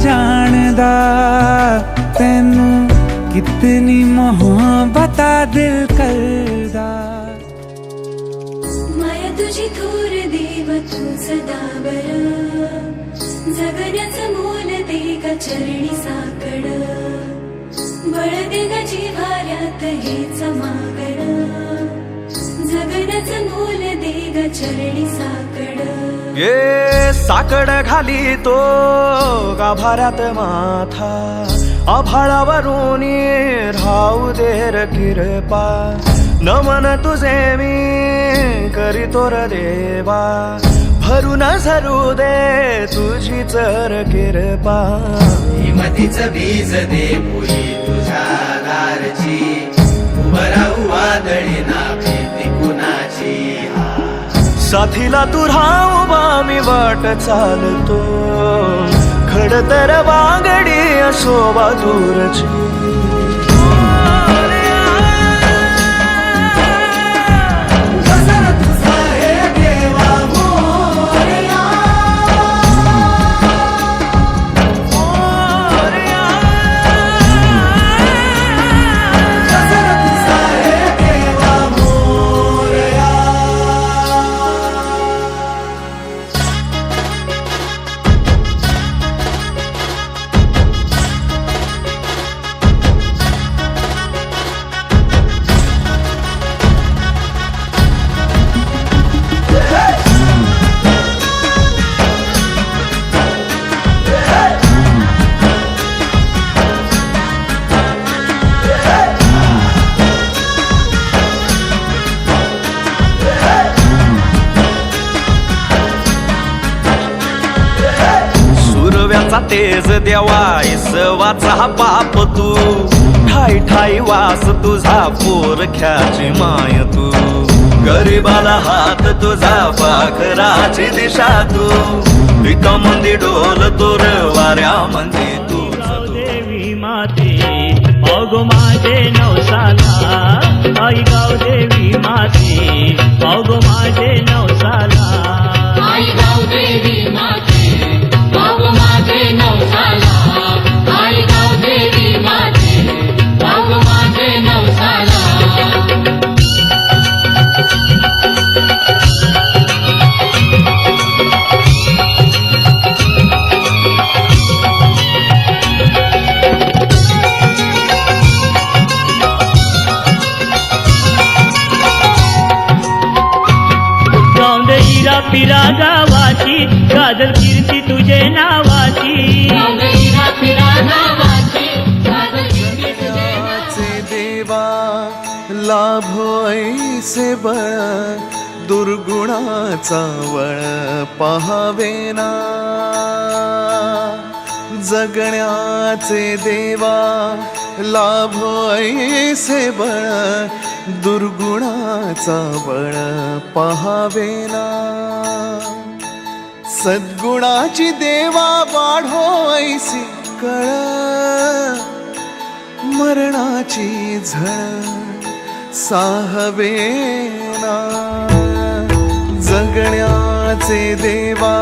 जानदा तैनू कितनी मोहब्बत दिल करदा। माया तुझी थोर देव तू सदा बरा, जगण्याचं मोल दे ग चरणी साकड, बळ दे ग जिव्हाऱ्यात हेच मागण, जगण्याचं मोल दे ग चरणी साकड। ये साकड घाली तो गाभाऱ्यात माथा, आभाळावरून राहू दे र कृपा, नमन तुझे मी करीतो र देवा, भरून झरू दे तुझी चर कृपा। हिमतीचं बीज दे फुली तुझ्या दारची, उभं राहू वादळी ना भीती कुणाची। साथीला तू राहू मी वाट चालतो, खडतर वागडी शोभा दूरची। तेज देवा इसवाचा बाप तू, ठाई ठाई वास तुझा पोरख्याची माय तू, गरीबाला हात तुझा पाखराची दिशा तू, पिका मंदी डोल तोर वाऱ्या मंदी तू। देवी माते अगो माझे नवसाला, आई गाव देवी माते अगो माझे नवसाला, आई गाव देवी माते अगो माझे नवसाला, आई गाव देवी माते अगो माझे नवसाला। फिरा गावाची गाजल कीर्ती तुझे नावाची, देवा लाभो ऐसे बळ, दुर्गुणाचा वळ पहावेना, जगण्याचे देवा लाभो ऐसे बळ, दुर्गुणाचा बळ पहावेना, सद्गुणाची देवा वाढो ऐसी कळ, मरणाची झळ साहवेना, जगण्याचे देवा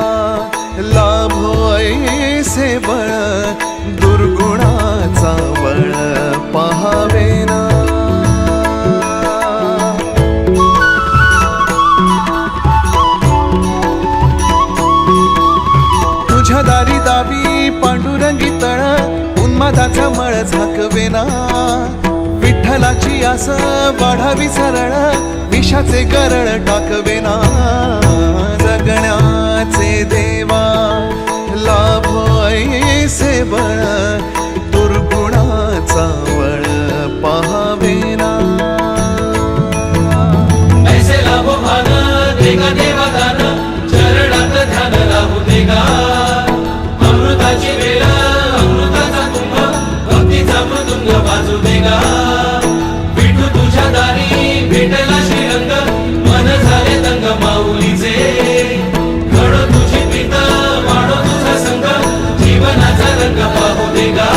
लाभो ऐसे बळ, दुर्गुणाचा बळ पहावेना। तुझ्या दारी दावी पांडुरंगी तळ, उन्मादाचा मळ झाकवेना, विठ्ठलाची आस वाढावी सरळ, विषाचे गरळ टाकवेना, जगण्याचे देवा लाभो ऐसे बळ, दुर्गुणाचा बळ पहावेना। ऐसे लाभो भान देगा देवा दान, चरणात ध्यान लावू देगा, अमृताची वेळ अमृताचा कुंभ, भक्तीचा मृदुंग वाजू देगा, विठू तुझ्या दारी भेटला श्रीरंग, मन झाले दंग माऊलीचे, घडो तुझी प्रीत वाढो तुझा संग, जीवनाचा रंग पाहू देगा।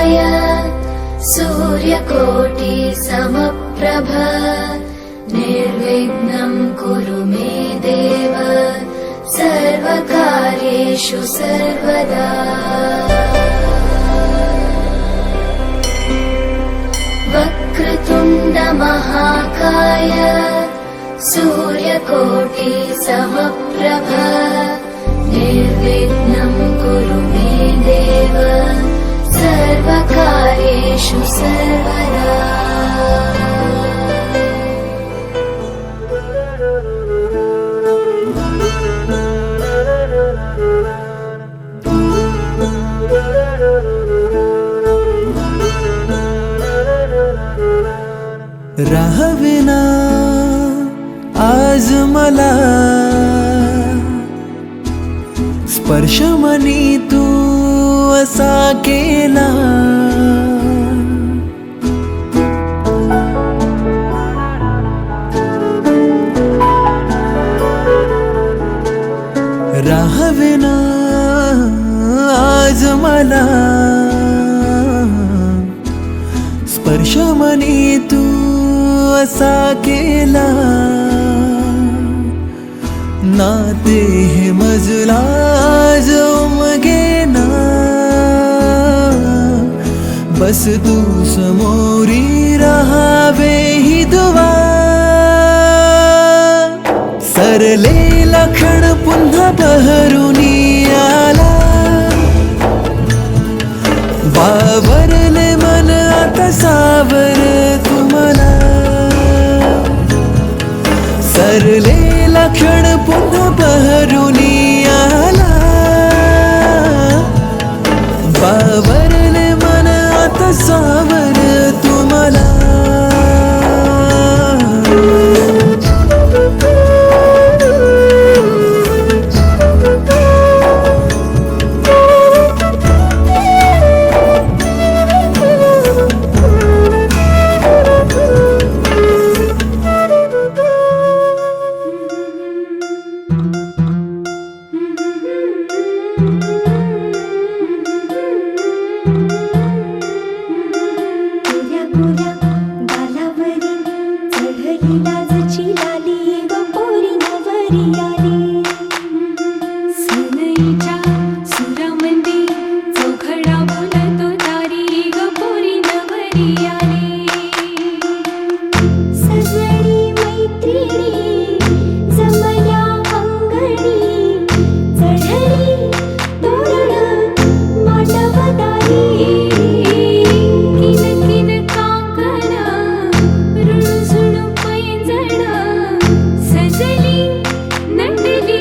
महाकाय सूर्यकोटि समप्रभ निर्विघ्नं कुरु मे देव सर्वकार्येषु सर्वदा वक्रतुण्ड महाकाय सूर्यकोटि समप्रभ निर्विघ्नं कुरु मे देव सर्वकार्येषु सर्वदा राहविना आज मला स्पर्श मनी तू असा केला राहविना आज मला स्पर्श मनी तू असा केला नाते हे मजला उमगेना बस तू समोरी राहावे ही दुवा सरलेला क्षण पुन्हा बहरूनी आला बावरले मन आता सावर तुम्हाला सरलेला क्षण पुन्हा बहरूनी आला बावरले मन आता सावर तुम्हाला सजली नटली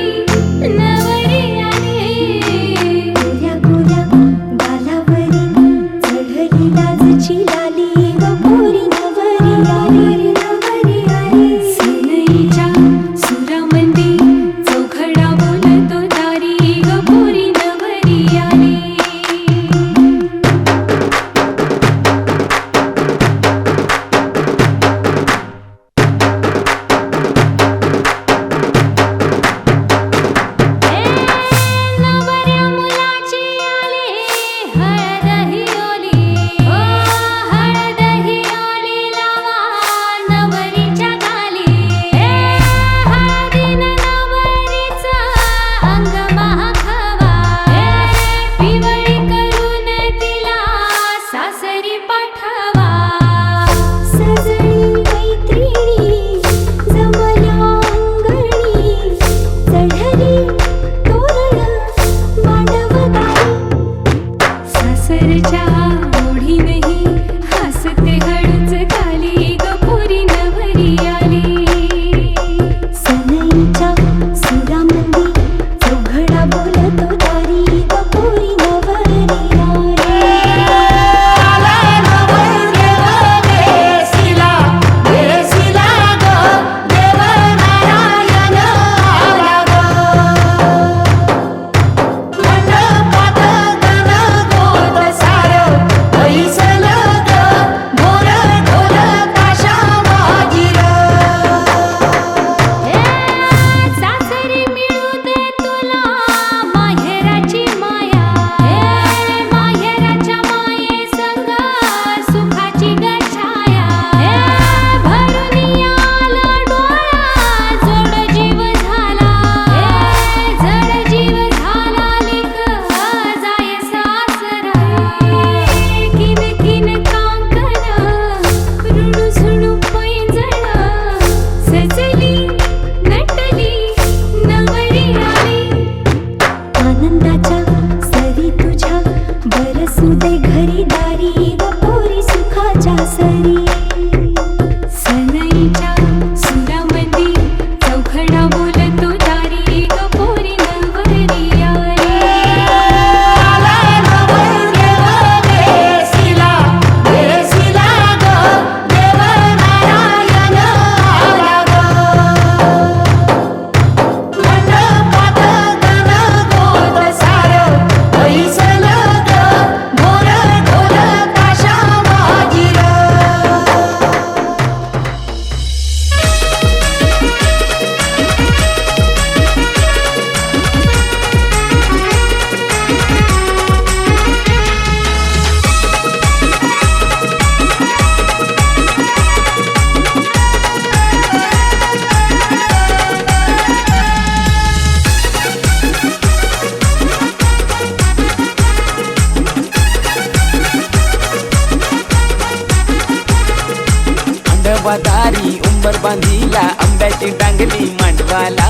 मांडवादारी उंबर बांधिला आंब्याची टांगली मांडवाला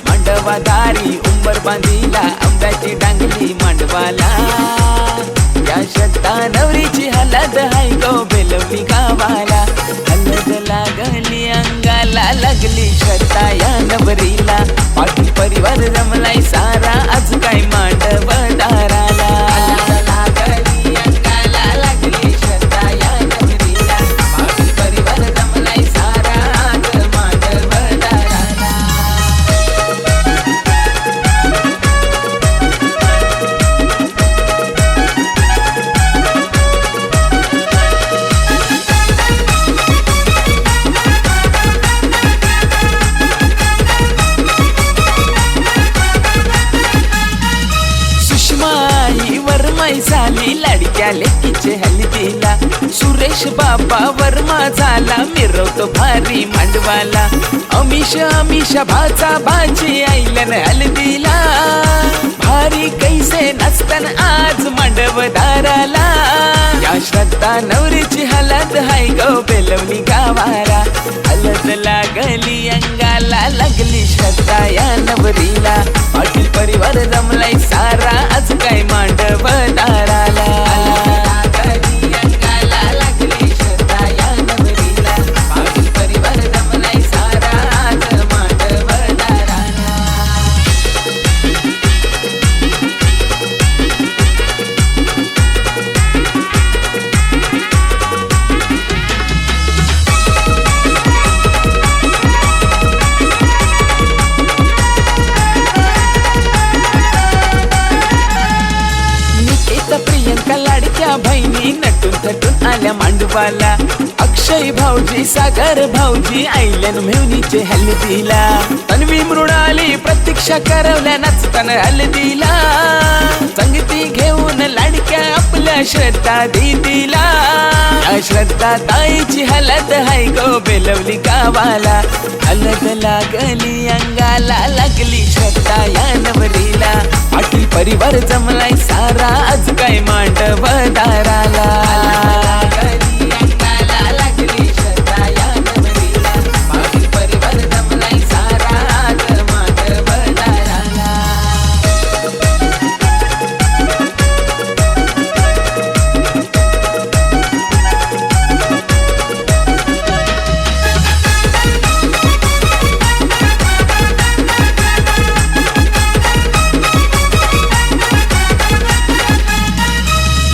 मांडवादारी उंबर बांधिला आंब्याची टांगली मांडवाला या श्रद्धा नवरीची हलद हाय गो बेलवली गावाला हलद लागली अंगाला लागली श्रद्धा या नवरीला पाटील परिवार जमलाय सारा आज काय मांडवदाराला हलद लागली अंगाला लागली श्रद्धा या नवरीला पाटील परिवार जमलाय सारा आज मांडवदाराला सुषमाई वर्माई झाली लाडक्या लेकीचे हल्दीला सुरेश बाबा वर्मा झाला मिरवतो भारी मांडवाला अमिष भाचा भाजी आईलन हल्दीला भारी कैसे नसतन आज मांडवदाराला या श्रद्धा नवरीची हलद हाय गो बेलवली गावाला हलद लागली अंगाला लागली श्रद्धा या नवरीला पाटील परिवार जमलाय सारा आज काय मांडवदाराला लागली अंगाला लागली श्रद्धा या नवरीला पाटील परिवार जमलाय सारा आज मांडवदाराला निकिता प्रियंका लाडक्या बहिणी नटून थटून आल्या मांडवाला अक्षय भाऊजी सागर भाऊजी आईलन मेवणीचे हल्दीला तन्वी मृणाली प्रतीक्षा करवल्या नाचतान हल्दीला संगती घेऊन लाडक्या आपल्या श्रद्धा दीदीला या श्रद्धा ताईची हलद हाय गो बेलवली गावाला हलद लागली अंगाला लागली श्रद्धा या नवरीला पाटील परिवार जमलाय सारा आज काय मांडवदाराला लागली अंगाला लागली श्रद्धा या नवरीला पाटील परिवार जमलाय सारा आज मांडवदाराला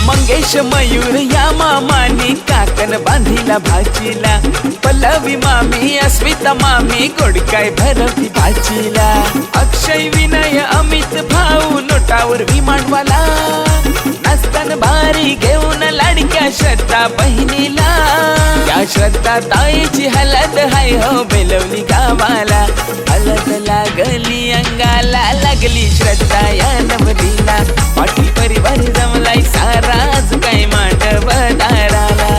मंगेश मयूर या मामानी काकन बांधिला भाजीला पल्लवी मामी अस्मिता मामी गोडकाय भरवली भाजीला अक्षय विनय अमित भाऊ नोटावर विमानवाला नसतान भारी घेऊन लाडक्या श्रद्धा बहिणीला या श्रद्धा ताईची हलद हाय हो बेलवली गावाला हलद लागली अंगाला लागली श्रद्धा या नवरीला पाटील परिवार जमलाय सारा आज काय मांडवदाराला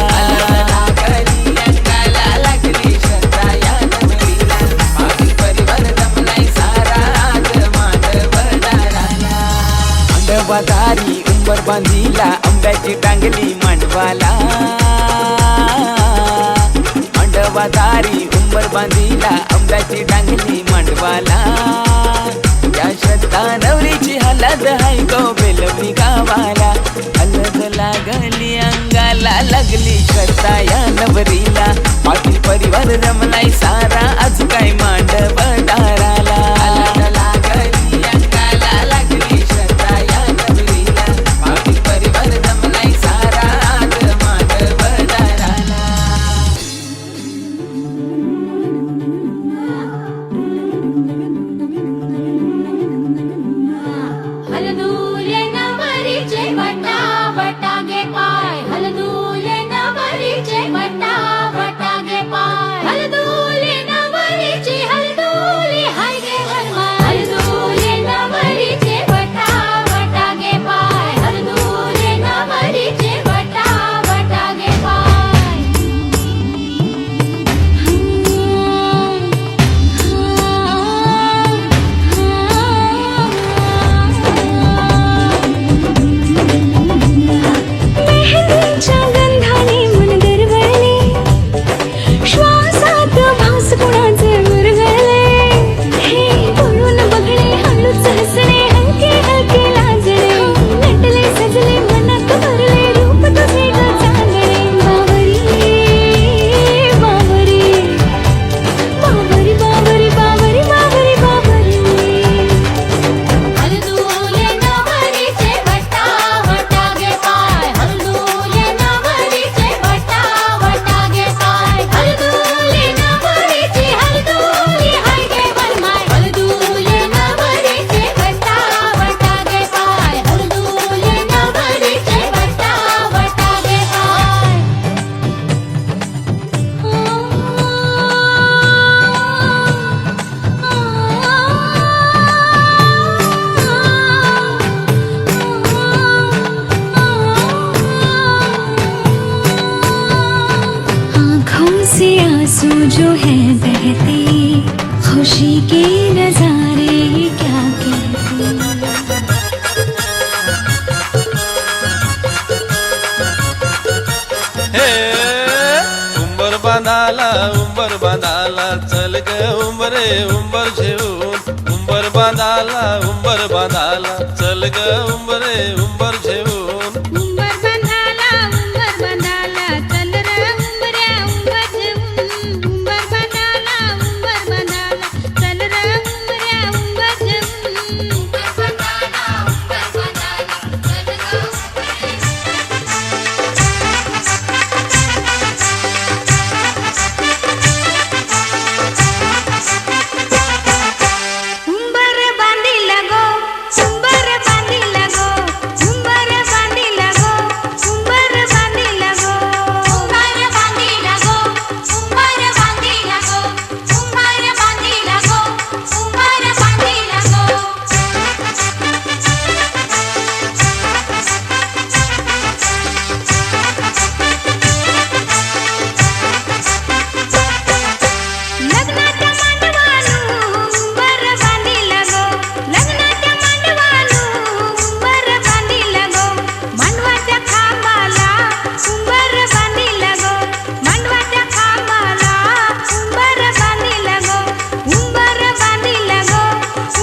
लागली अंगाला लागली श्रद्धा या नवरीला पाटील परिवार जमलाय सारा आज मांडवदाराला मांडवदारी उंबर बांधिला आंब्याची टांगली मांडवाला मांडवदारी उंबर बांधिला आंब्याची टांगली मांडवाला या श्रद्धा नवरीची हलद हाय गो बेलवली गावाला हलद लागली अंगाला लागली श्रद्धा या नवरीला पाटील परिवार जमलाय सारा आज काय मांडवदाराला हलद लागली अंगाला लागली श्रद्धा या नवरीला पाटील परिवार जमलाय सारा आज मांडवदाराला हलदूले नवरीचे वटा वटा गे पाय हलदूले नवरीचे वटा वटा गे पाय हलदूले नवरीची जो है बहते खुशी के नजारे क्या कहते। हे उंबर बांधाला चल ग उंबरे उंबर घेऊन उंबर बांधाला चल ग उंबरे उंबर घेऊन उंबर बांधाला चल रे उंबऱ्या उंबर घेऊन उंबर बांधाला चल रे उंबऱ्या उंबर घेऊन उंबर बांधाला चल उंबर बांधिला गो उंबर बांधिला गो उंबर बांधिला गो उंबर बांधिला गो उंबर बांधिला गो उंबर बांधिला गो उंबर बांधिला गो उंबर बांधिला गो लग्नाच्या मांडवालू उंबर बांधिला गो लग्नाच्या मांडवालू उंबर बांधिला गो मांडवाच्या खांबाला उंबर बांधिला गो मांडवाच्या खांबाला उंबर बांधिला गो उंबर बांधिला गो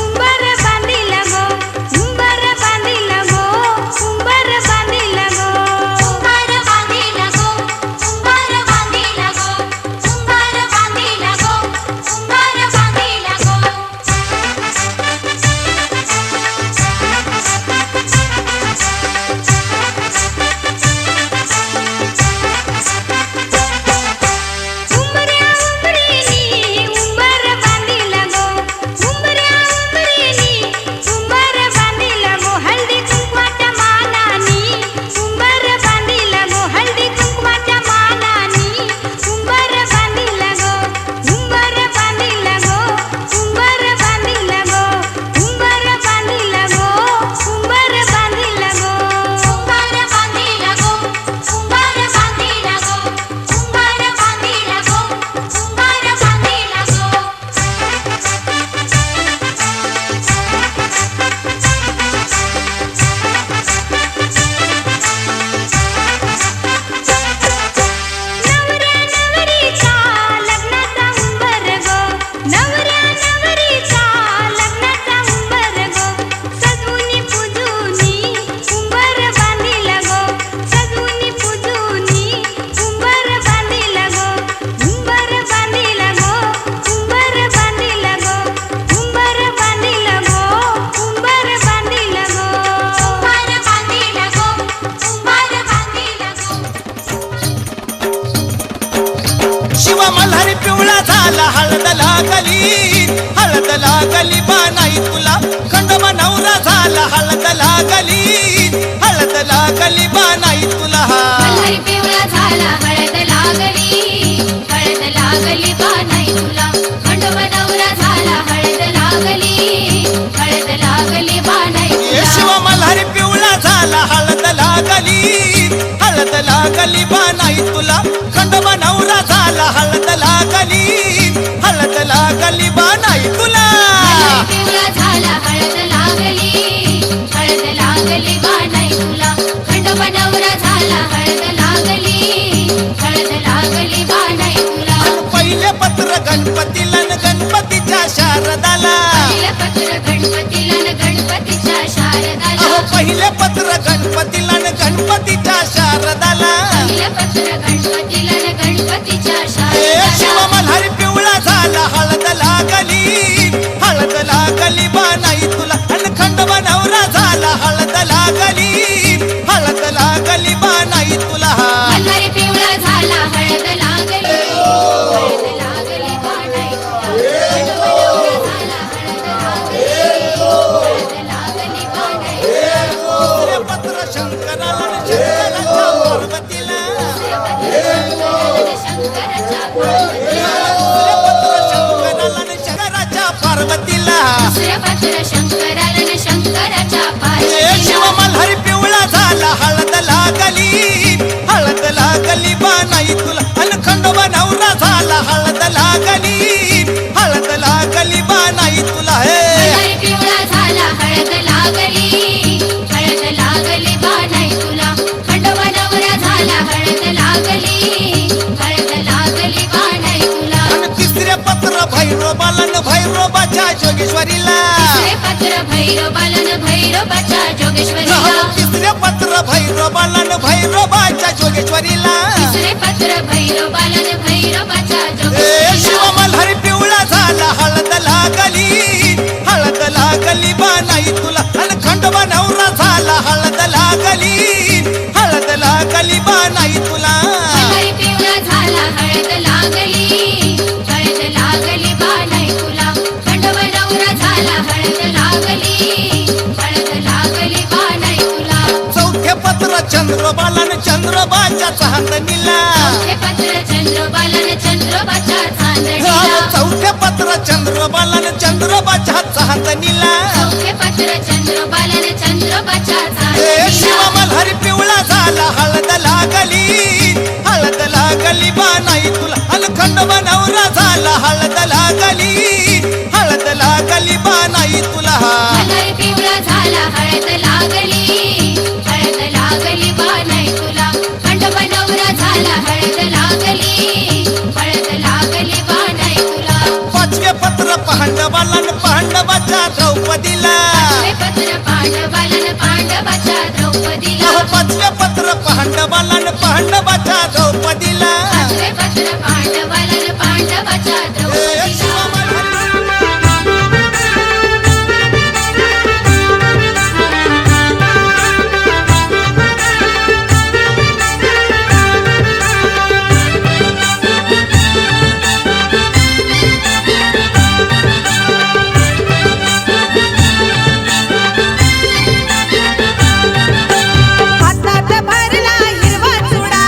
उंबर बांधिला गो उंबर बांधिला गो उंबर बांधिला गो उंबर बांधिला गो उंबर बांधिला गो उंबर बांधिला गो उंबर बांधिला उंबऱ्या उंबरीनी उंबर बांधिला गो उंबऱ्या उंबरीनी उंबर बांधिला गो हळदी कुंकवाच्या मानानी उंबर बांधिला गो हळदी कुंकवाच्या मानानी उंबर बांधिला गो उंबर बांधिला गो उंबर बांधिला गो उंबर बांधिला गो उंबर बांधिला गो उंबर बांधिला गो उंबर बांधिला गो उंबर बांधिला गो उंबर बांधिला नवऱ्या नवरीचा लग्नाचा उंबर गो नवऱ्या नवरीचा लग्नाचा उंबर गो सजूनी पुजूनी उंबर बांधिला गो सजूनी पुजूनी उंबर बांधिला गो उंबर बांधिला गो उंबर बांधिला गो उंबर बांधिला गो उंबर बांधिला गो उंबर बांधिला गो उंबर बांधिला गो शिव मल्हारी पिवळा झाला हळद लागली बानाई तुला खंडोबा नवरा झाला हळद लागली बानाई तुला मल्हारी पिवळा झाला हळद लागली बानाई तुला खंडोबा नवरा झाला हळद लागली बानाई ये तुला शिव मल्हारी पिवळा झाला हळद लागली बानाई तुला खंडोबा नवरा झाला हळद लागली बानाई तुला मल्हारी पिवळा झाला हळद लागली बानाई तुला खंडोबा नवरा झाला हळद लागली बानाई तुला पहिले पत्र गणपतीला न गणपतीच्या शारदाला पहिलं पत्र गणपतीला न गणपतीच्या शारदाला अहो पहिले पत्र गणपतीला न गणपतीच्या शारदाला पहिलं पत्र गणपतीला न गणपतीच्या ए शारदाला शिव मल्हारी पिवळा झाला हळद लागली बानाई तुला आणि खंडोबा नवरा झाला हळद लागली बानाई तुला मल्हारी पिवळा झाला हळद लागली बानाई तुला खंडोबा नवरा झाला हळद लागली बानाई दुसरे पत्र शंकराला आणि शंकराच्या पार्वतीला शंकराच्या पार्वतीला दुसरं पत्र शंकराला न शंकराच्या ए पार्वतीला शिव मल्हारी पिवळा झाला हळद लागली बानाई तुला आणि खंडोबा नवरा झाला हळद भैरोबालन भैरोबाच्या जोगेश्वरीला तिसरे पत्र भैरोबालन भैरोबाच्या जोगेश्वरीला तिसरे पत्र भैरोबालन भैरोबाच्या जोगेश्वरीला तिसरे पत्र भैरोबालन भैरोबाच्या ए जोगेश्वरीला शिव मल्हारी पिवळा झाला हळद लागली बानाई तुला आणि खंडोबा नवरा झाला हळद लागली बानाई तुला मल्हारी पिवळा झाला हळद लागली बानाई तुला खंडोबा नवरा झाला हळद लागली बानाई तुला चौथे पत्र चंद्रबालन चंद्रबाच्या चांदणीला चौथे पत्र चंद्रबालन चंद्रबाच्या चांदणीला चौथे पत्र चंद्रबालन चंद्रबाच्या चांदणीला चौथे पत्र चंद्रबालन चंद्रबाच्या ए शिव चांदणीला मल्हारी पिवळा झाला हळद लागली बानाई तुला आणि खंडोबा नवरा झाला हळद लागली बानाई तुला मल्हारी पिवळा झाला हळद लागली बानाई तुला खंडोबा नवरा झाला हळद लागली बानाई तुला पाचवे पत्र पांडवाच्या द्रौपदीला पाचवे पत्र पांडवाच्या द्रौपदीला पाचवे पत्र पांडवाच्या द्रौपदीला पाचवे पत्र पांडवाच्या ए शिव द्रौपदीला हातात भरला हिरवा चुडा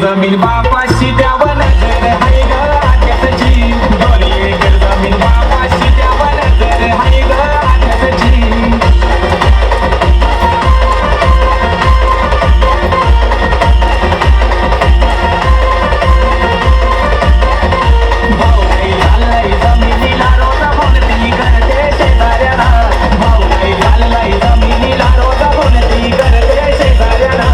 जमीन बापाची द्यावं नजर हाय ग आत्याची दोन्ही एकर जमीन बापाची द्यावं नजर हाय ग आत्याची भाऊ काही झालंय जमिनीला रोज बोलती करते शेजाऱ्याला भाऊ काही झालंय जमिनीला रोज बोलती करते शेजाऱ्याला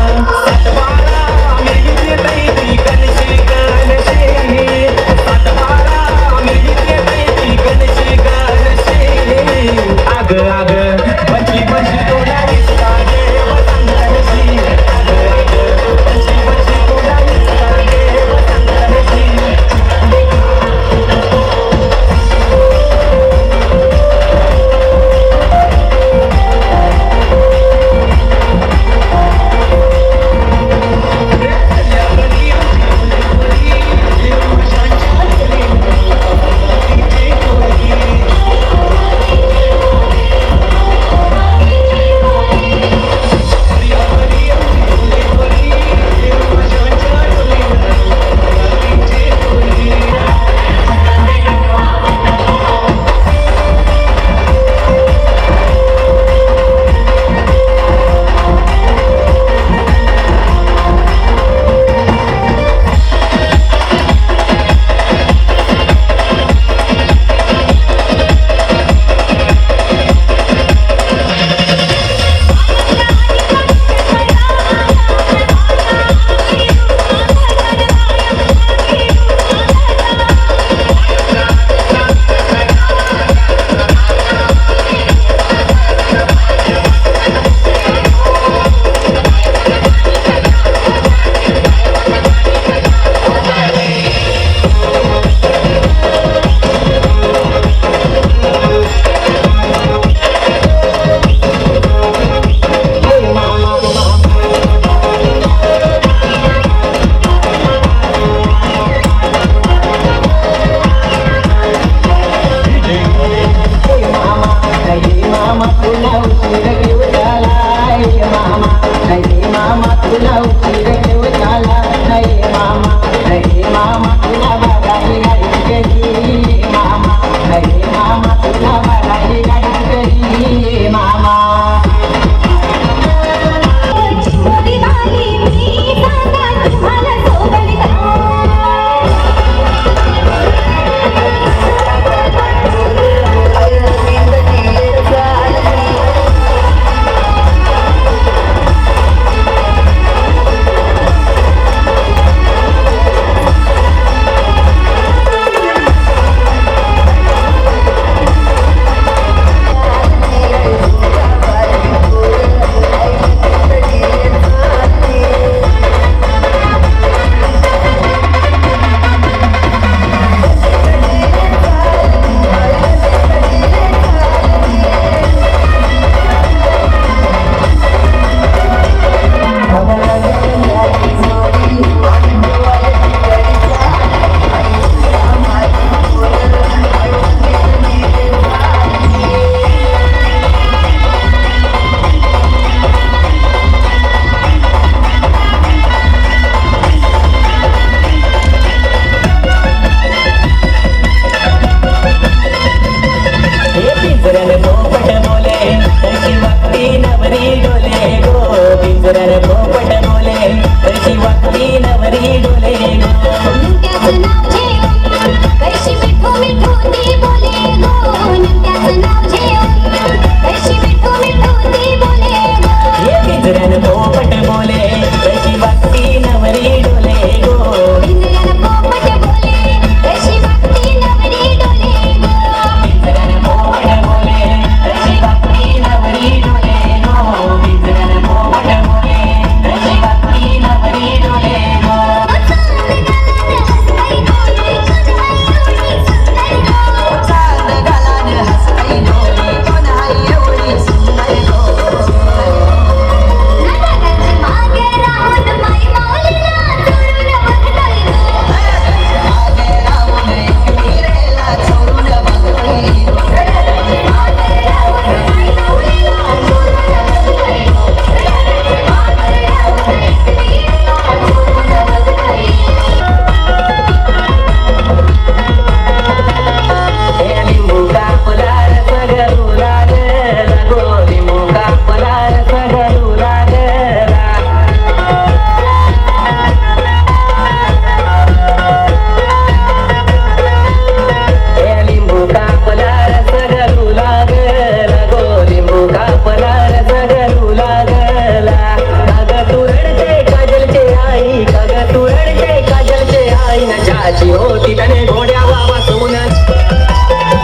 ज्याची होती त्याने घोड्यावा बसवून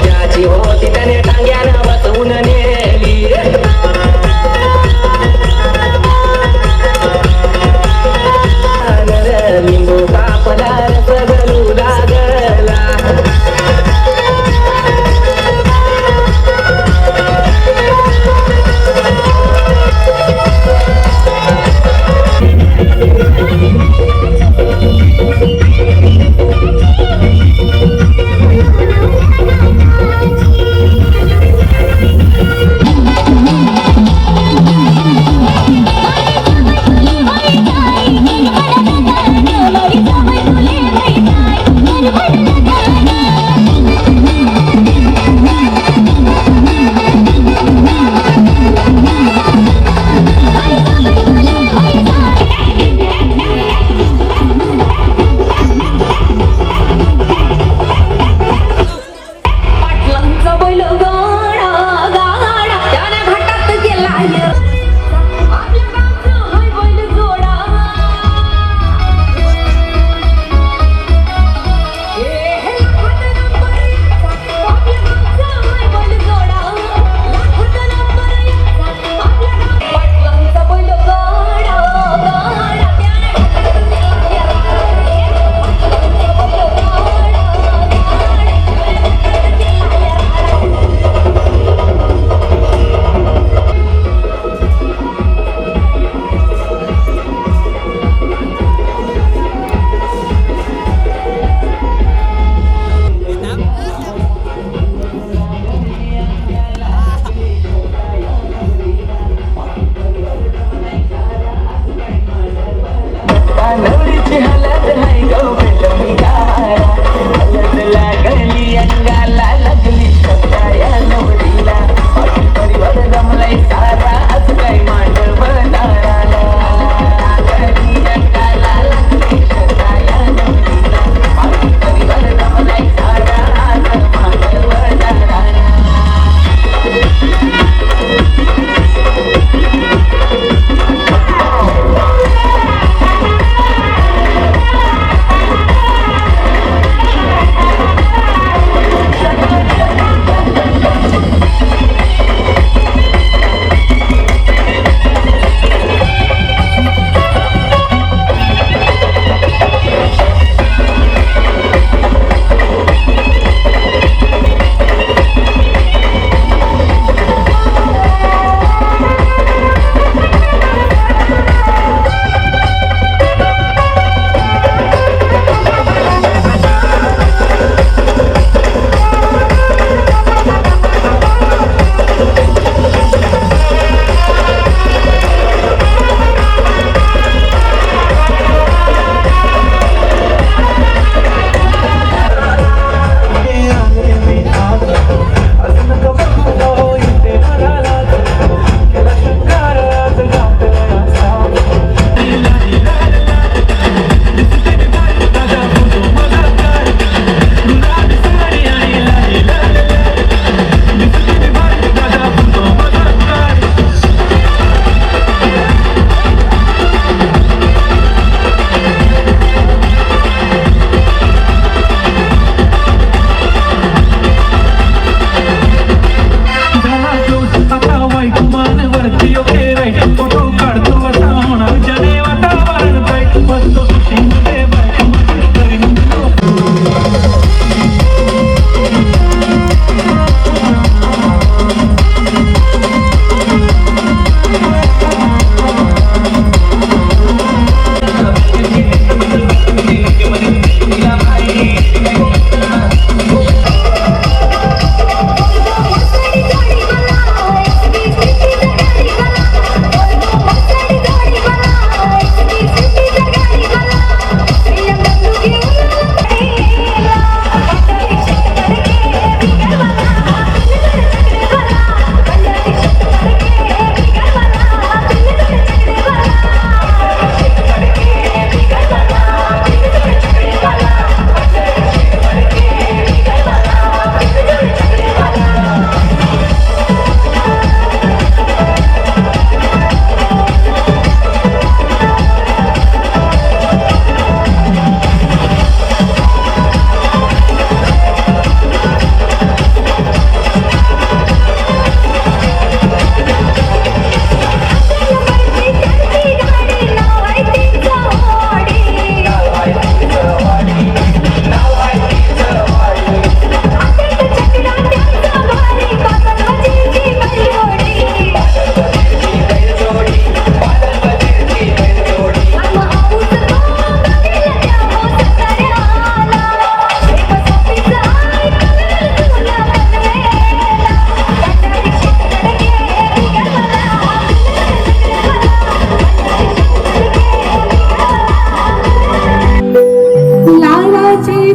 ज्याची होती त्याने टांग्यानं बसवून नेली लिंबू कापला सगळू लागला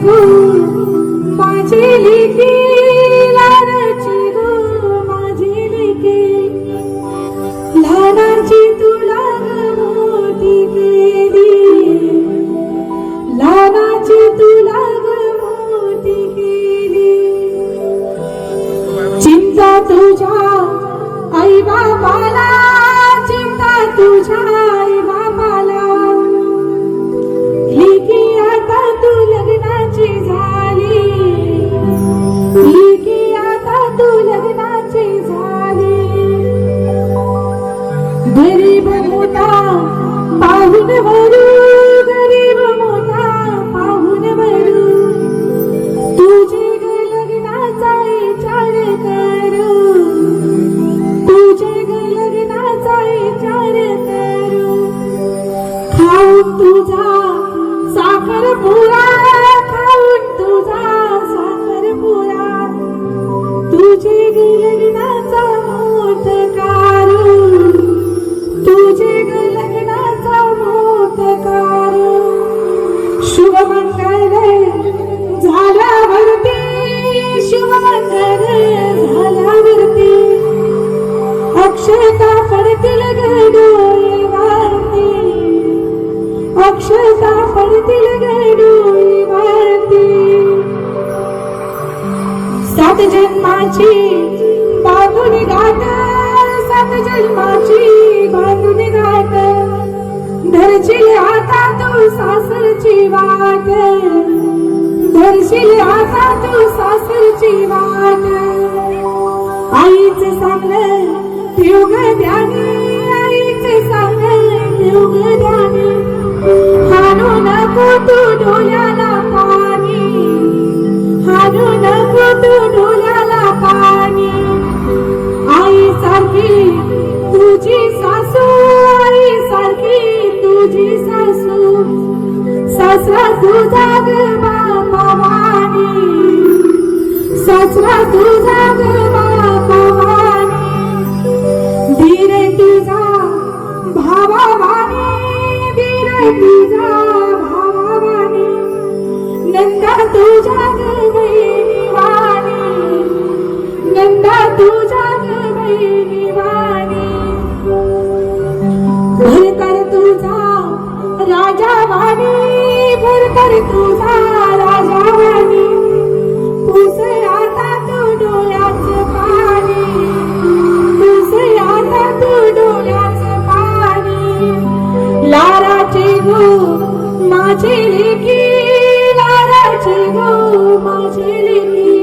गो माझी लेकी, लाडाची गो माझी लेकी, लहानाची तुला मोठी केली, लहानाची तुला मोठी केली. चिंता तुझ्या आई बाबाला, चिंता तुझ्या आई बाबाला, लेकी आता तू लग्नाची झाली, लेकी आता तू लग्नाची झाली. गरीब मोठा पाहून वरू, गरीब मोठा पाहून वरू, तुझे ग लग्नाचा विचार करू, तुझे ग लग्नाचा विचार करू. खाऊन तुझा साखर पुरा, खाऊन तुझा साखर पुरा, तुझे ग लग्नाचा मोठ कारू, तुझे ग लग्नाचा मोठ कारू. शुभमंगल झाल्यावरती, शुभमंगल झाल्यावरती, अक्षता पडतील ग डोळ्यावरती, अक्षता पडतील ग डोळ्यावरती. 7 जन्माची बांधून गाठ, 7 जन्माची बांधून गाठ, धरशील आता तू सासरची वाट, धरशील आता तू सासरची वाट. आईचे सांगणं ठेव ग ध्यानी, आईचे सांगणं ठेव ग ध्यानी, हाणू नको तू डोळ्याला पाणी, हाणू नको तू डोळ्याला पाणी. आई सारखी तुझी सासू, आई सारखी तुझी सासू, सासरा तुझा ग बापावानी, सासरा तुझा ग बापावानी. धीर तुझा भावावानी, धीर तुझा भावावानी, नंदा तुझ्या ग बहिणीवानी, नंदा तुझ्या ग बहिणीवानी. भरकर तुझा राजावानी, भरकर तुझा राजावानी, पुस आता तू डोळ्याचं पाणी, पुस आता तू डोळ्याचं पाणी. लाराची गो माझी लेकी, लाराची गो माझी लेकी,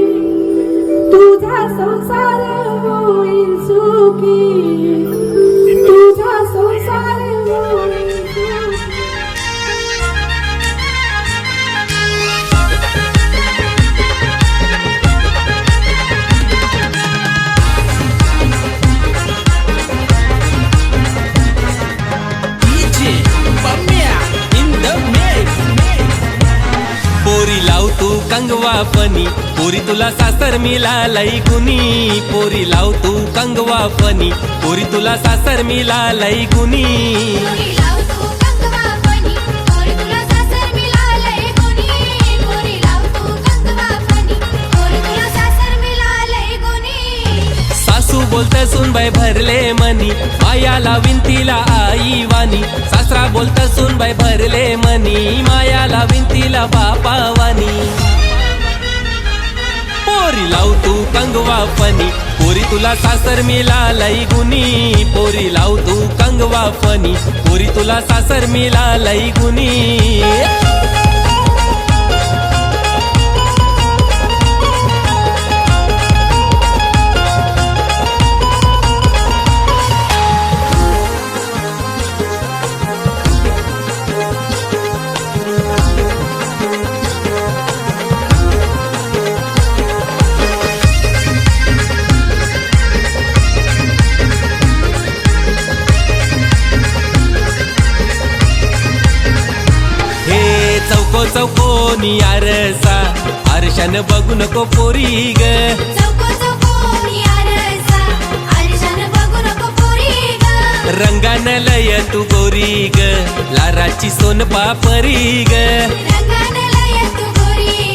तुझा संसार होईल सुखी, तुझा संसार होईल सुखी. पोरी लाव तू कंगवा फनी, पोरी तुला सासर मिळालय गुनी, पोरी लाव तू कंगवा फनी, पोरी तुला सासर मिळालय गुनी. पोरी लाव तू कंगवा फणी, पोरी तुला सासर मिळालंय गुणी, पोरी लाव तू कंगवा फणी, पोरी तुला सासर मिळालंय गुणी. सासू बोलत सुनबाई भरले मनी, मायाला विंतीला आई वानी, सासरा बोलत सुनबाई भरले मनी, मायाला विंतीला बापा वानी. पोरी लाव तू कंगवा फनी, पोरी तुला सासर मिळालय गुनी, पोरी लाव तू कंगवा फनी, पोरी तुला सासर मिळालय गुनी. चौकोनी आरसा, आरशान बघू नको पोरी ग, चौको चौकोनी आरसा, आरशान बघू नको पोरी ग. रंगान लय तू गोरी ग, लाराची सोन पापरी ग, रंगान लय तू गोरी ग,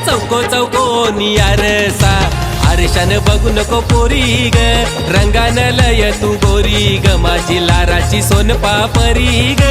चौको चौकोनी आरसा आरशान बघू नको पोरी ग रंगानं लय तू गोरी ग माझी लाराची सोनपापरी ग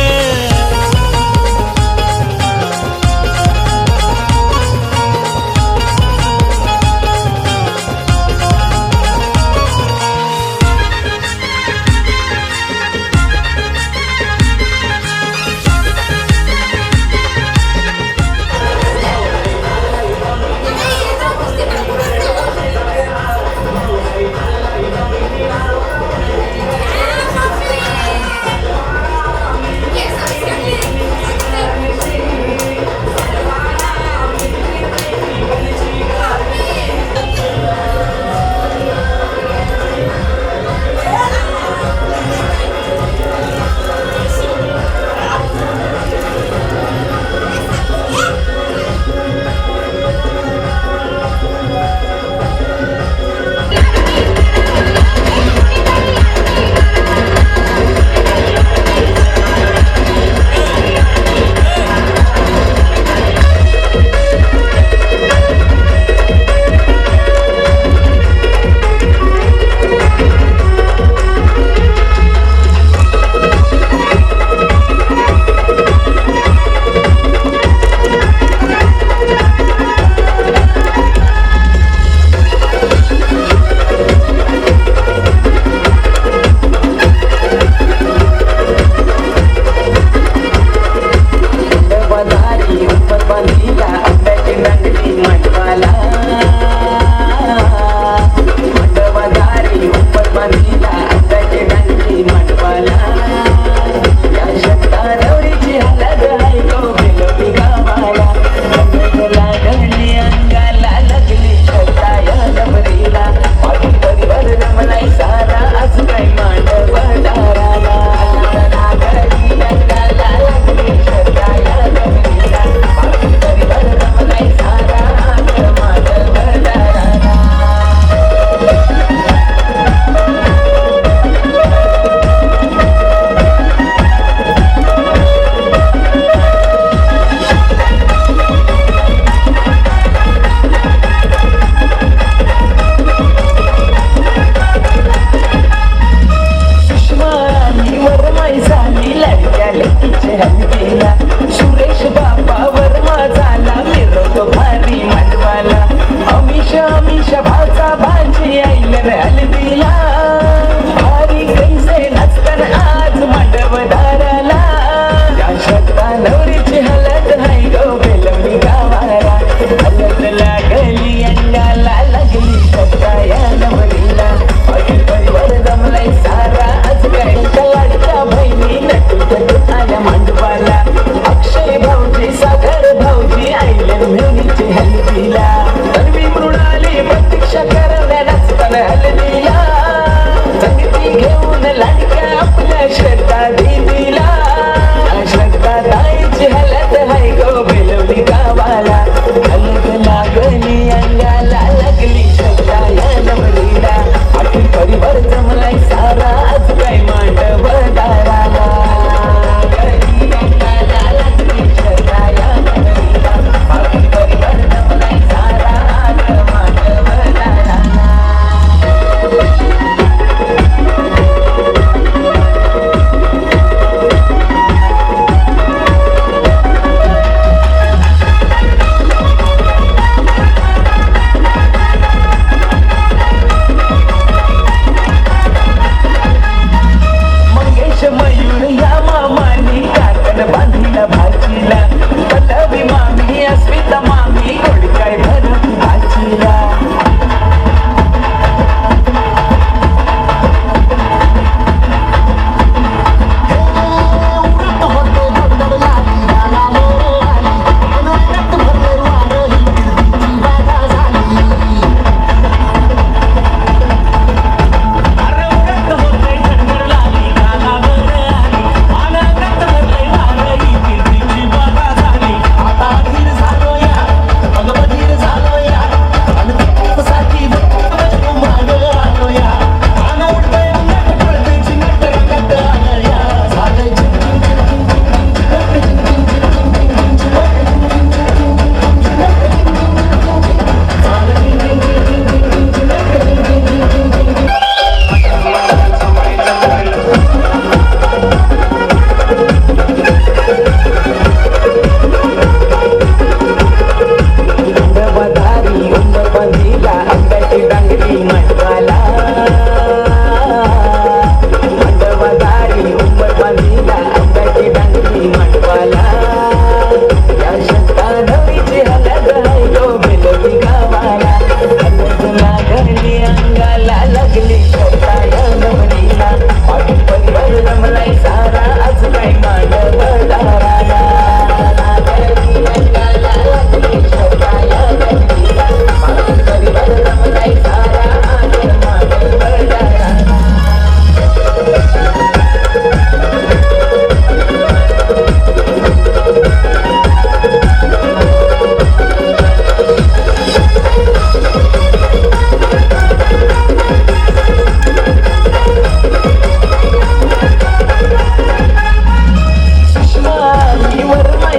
मंडपाला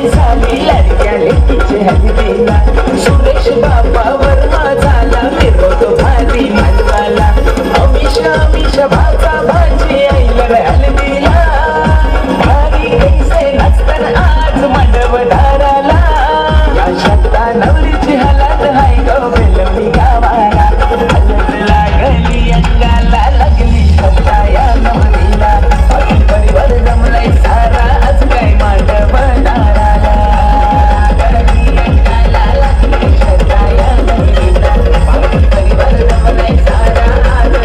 झाली लाडक्या लेकीचे हल्दीला सुरेश बाबा वर्मा झाला विरोध भारी मानवाला अमिष अमिष भाचा भाजी आईला हल्दीला भारी कैसे नसताना आज मंडप धाराला या शब्दा नवरीची हलात हाय गो बेलवडी गावाला हलत लागली अंगाला लागली शब्दा या नवरीला अखिल परिवार जमलाय सारा आज काय मंडप धाराला लागली अंगाला लागली शब्दा या नवरीला अखिल परिवार जमलाय सारा आज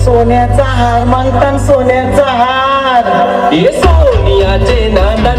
सोन्याचा हार मागतान सोन्याचा हार ये सोनियाचे नाना